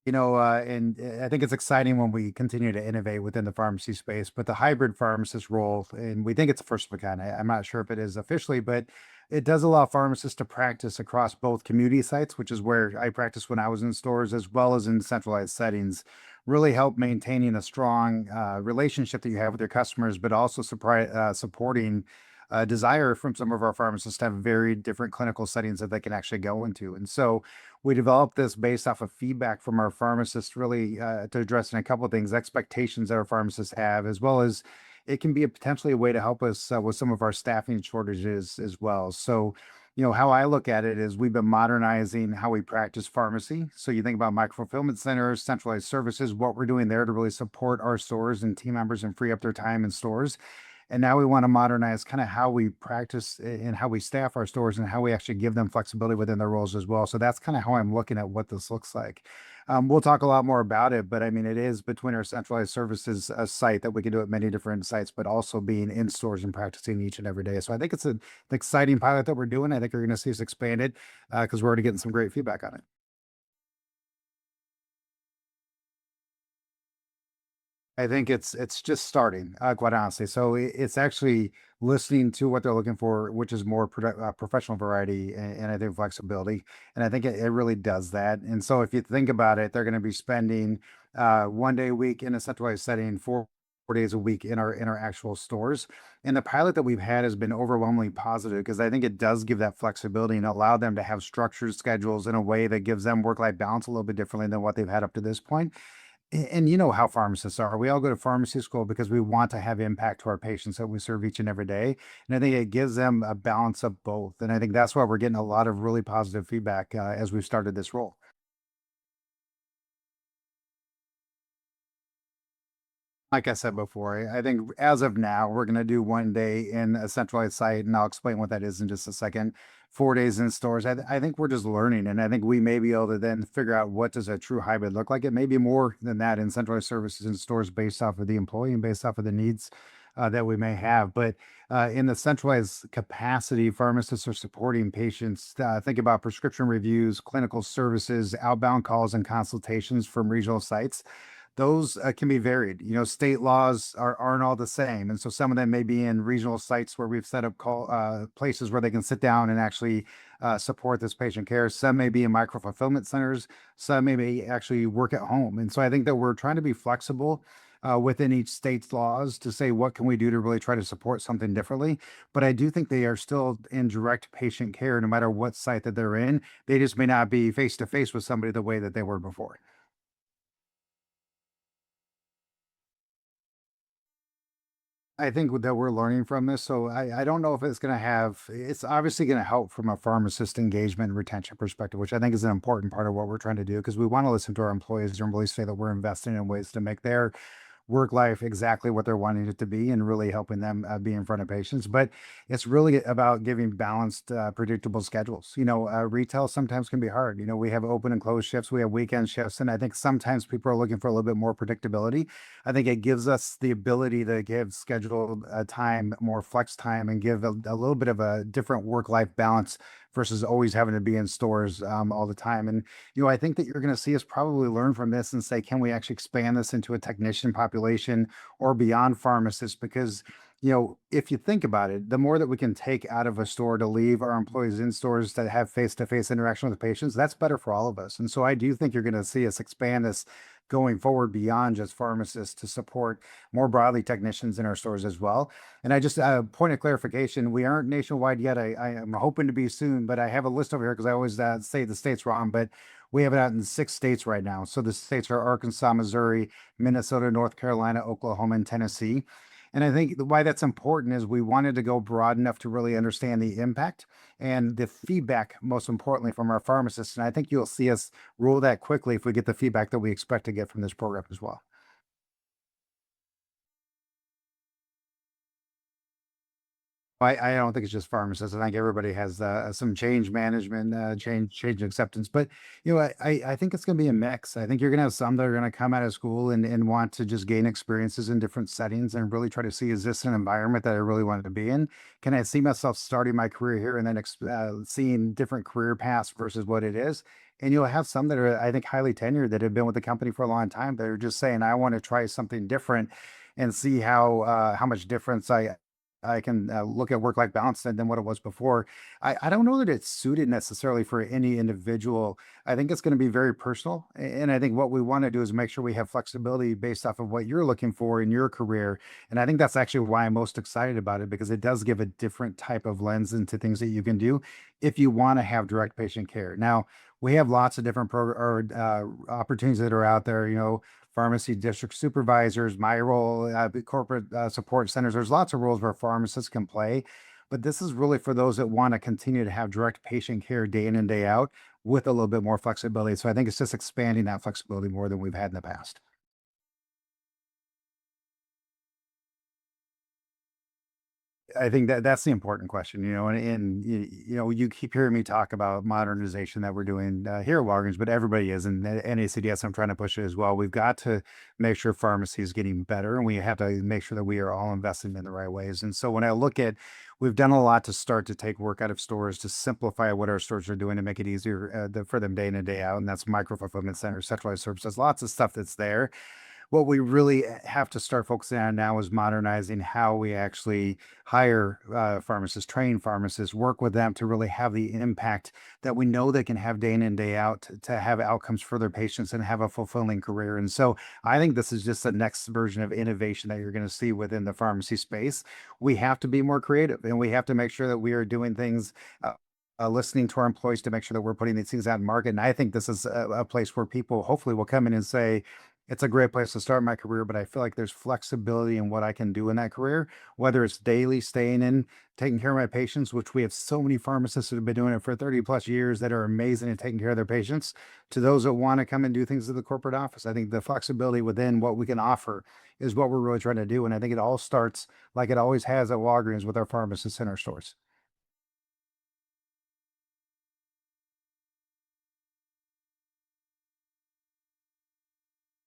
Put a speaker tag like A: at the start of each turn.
A: And I think it's exciting when we continue to innovate within the pharmacy space. But the hybrid pharmacist role, and we think it's the first of a kind. I'm not sure if it is officially, but it does allow pharmacists to practice across both community sites, which is where I practiced when I was in stores, as well as in centralized settings. Really help maintaining a strong relationship that you have with your customers, but also supporting desire from some of our pharmacists to have very different clinical settings that they can actually go into. And so we developed this based off of feedback from our pharmacists, really to address in a couple of things, expectations that our pharmacists have, as well as it can be potentially a way to help us with some of our staffing shortages as well. So, how I look at it is we've been modernizing how we practice pharmacy. So you think about micro fulfillment centers, centralized services, what we're doing there to really support our stores and team members and free up their time in stores. And now we want to modernize kind of how we practice and how we staff our stores and how we actually give them flexibility within their roles as well. So that's kind of how I'm looking at what this looks like. We'll talk a lot more about it, but I mean, it is between our centralized services site that we can do at many different sites, but also being in stores and practicing each and every day. So I think it's an exciting pilot that we're doing. I think you're going to see us expanded because we're already getting some great feedback on it. I think it's just starting, quite honestly. So it's actually listening to what they're looking for, which is more professional variety and I think flexibility. And I think it really does that. And so if you think about it, they're going to be spending 1 day a week in a centralized setting, 4 days a week in our actual stores. And the pilot that we've had has been overwhelmingly positive because I think it does give that flexibility and allow them to have structured schedules in a way that gives them work-life balance a little bit differently than what they've had up to this point. And you know how pharmacists are. We all go to pharmacy school because we want to have impact to our patients that we serve each and every day. And I think it gives them a balance of both. And I think that's why we're getting a lot of really positive feedback as we've started this role. Like I said before, I think as of now, we're going to do 1 day in a centralized site, and I'll explain what that is in just a second. 4 days in stores. I think we're just learning, and I think we may be able to then figure out what does a true hybrid look like. It may be more than that in centralized services in stores based off of the employee and based off of the needs that we may have. But in the centralized capacity, pharmacists are supporting patients. Think about prescription reviews, clinical services, outbound calls, and consultations from regional sites. Those can be varied. State laws aren't all the same, and so some of them may be in regional sites where we've set up call places where they can sit down and actually support this patient care. Some may be in micro fulfillment centers. Some may actually work at home, and so I think that we're trying to be flexible. Within each state's laws to say what can we do to really try to support something differently, but I do think they are still in direct patient care no matter what site that they're in. They just may not be face to face with somebody the way that they were before. I think that we're learning from this. So I don't know if it's obviously going to help from a pharmacist engagement and retention perspective, which I think is an important part of what we're trying to do because we want to listen to our employees and really say that we're investing in ways to make their work life exactly what they're wanting it to be and really helping them be in front of patients. But it's really about giving balanced, predictable schedules. Retail sometimes can be hard. We have open and closed shifts, we have weekend shifts, and I think sometimes people are looking for a little bit more predictability. I think it gives us the ability to give scheduled time, more flex time, and give a little bit of a different work life balance versus always having to be in stores all the time. And I think that you're going to see us probably learn from this and say, can we actually expand this into a technician population or beyond pharmacists? Because, if you think about it, the more that we can take out of a store to leave our employees in stores that have face-to-face interaction with the patients, that's better for all of us. And so I do think you're going to see us expand this going forward beyond just pharmacists to support more broadly technicians in our stores as well. And I just point of clarification, we aren't nationwide yet. I am hoping to be soon, but I have a list over here because I always say the states wrong, but we have it out in 6 states right now. So the states are Arkansas, Missouri, Minnesota, North Carolina, Oklahoma, and Tennessee. And I think why that's important is we wanted to go broad enough to really understand the impact and the feedback, most importantly, from our pharmacists. And I think you'll see us roll that quickly if we get the feedback that we expect to get from this program as well. I don't think it's just pharmacists. I think everybody has some change management, change acceptance. But I think it's going to be a mix. I think you're going to have some that are going to come out of school and want to just gain experiences in different settings and really try to see, is this an environment that I really wanted to be in? Can I see myself starting my career here and then seeing different career paths versus what it is? And you'll have some that are, I think, highly tenured that have been with the company for a long time that are just saying, I want to try something different and see how much difference I can look at work-life balance than what it was before. I don't know that it's suited necessarily for any individual. I think it's going to be very personal. And I think what we want to do is make sure we have flexibility based off of what you're looking for in your career. And I think that's actually why I'm most excited about it, because it does give a different type of lens into things that you can do if you want to have direct patient care. Now, we have lots of different opportunities that are out there, pharmacy district supervisors, my role, corporate support centers. There's lots of roles where pharmacists can play, but this is really for those that want to continue to have direct patient care day in and day out with a little bit more flexibility. So I think it's just expanding that flexibility more than we've had in the past. I think that that's the important question, and you keep hearing me talk about modernization that we're doing here at Walgreens, but everybody is, and NACDS, I'm trying to push it as well. We've got to make sure pharmacy is getting better, and we have to make sure that we are all investing in the right ways. And so when I look at, we've done a lot to start to take work out of stores to simplify what our stores are doing to make it easier for them day in and day out, and that's micro fulfillment centers, centralized services, lots of stuff that's there. What we really have to start focusing on now is modernizing how we actually hire pharmacists, train pharmacists, work with them to really have the impact that we know they can have day in and day out to have outcomes for their patients and have a fulfilling career. And so I think this is just the next version of innovation that you're going to see within the pharmacy space. We have to be more creative, and we have to make sure that we are doing things. Listening to our employees to make sure that we're putting these things out in market. And I think this is a place where people hopefully will come in and say, it's a great place to start my career, but I feel like there's flexibility in what I can do in that career, whether it's daily staying in, taking care of my patients, which we have so many pharmacists that have been doing it for 30 plus years that are amazing at taking care of their patients, to those that want to come and do things at the corporate office. I think the flexibility within what we can offer is what we're really trying to do. And I think it all starts like it always has at Walgreens with our pharmacists in our stores.